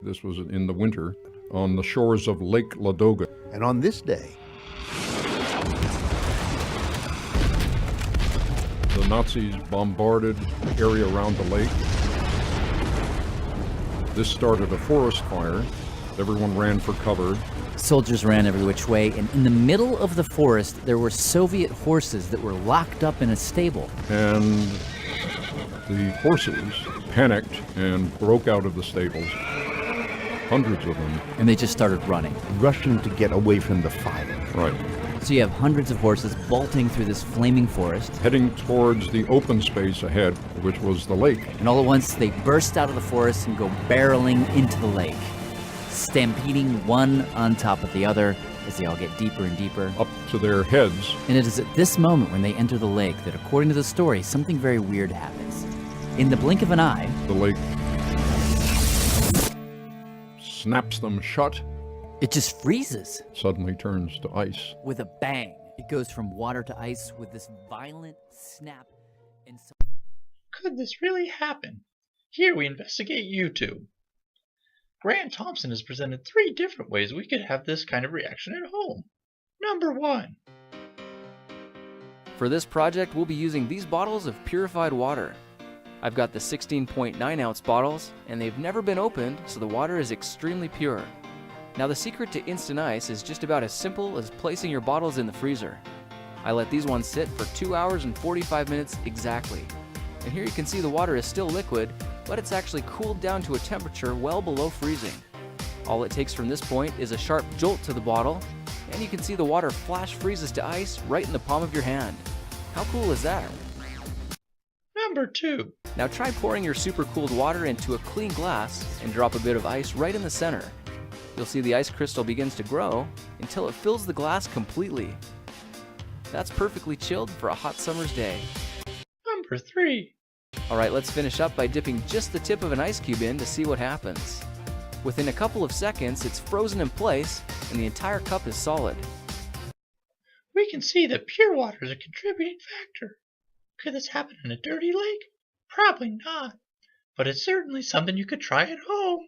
This was in the winter on the shores of Lake Ladoga. And on this day, the Nazis bombarded the area around the lake. This started a forest fire. Everyone ran for cover. Soldiers ran every which way, and in the middle of the forest, there were Soviet horses that were locked up in a stable. And the horses panicked and broke out of the stables, hundreds of them. And they just started running. rushing to get away from the fire. Right. So you have hundreds of horses bolting through this flaming forest. Heading towards the open space ahead, which was the lake. And all at once, they burst out of the forest and go barreling into the lake, stampeding one on top of the other as they all get deeper and deeper. Up to their heads. And it is at this moment when they enter the lake that, according to the story, something very weird happens. In the blink of an eye, The lake snaps them shut, it just freezes suddenly turns to ice. with a bang. It goes from water to ice with this violent snap. And so Could this really happen? Here we investigate YouTube. Grant Thompson has presented 3 different ways we could have this kind of reaction at home. Number 1. For this project, we'll be using these bottles of purified water. I've got the 16.9 ounce bottles, and they've never been opened, so the water is extremely pure. Now the secret to instant ice is just about as simple as placing your bottles in the freezer. I let these ones sit for 2 hours and 45 minutes exactly. And here you can see the water is still liquid, but it's actually cooled down to a temperature well below freezing. All it takes from this point is a sharp jolt to the bottle, and you can see the water flash freezes to ice right in the palm of your hand. How cool is that? Number 2. Now try pouring your super cooled water into a clean glass and drop a bit of ice right in the center. You'll see the ice crystal begins to grow until it fills the glass completely. That's perfectly chilled for a hot summer's day. Number 3. Alright, let's finish up by dipping just the tip of an ice cube in to see what happens. Within a couple of seconds, it's frozen in place and the entire cup is solid. We can see that pure water is a contributing factor. Could this happen in a dirty lake? Probably not. But it's certainly something you could try at home.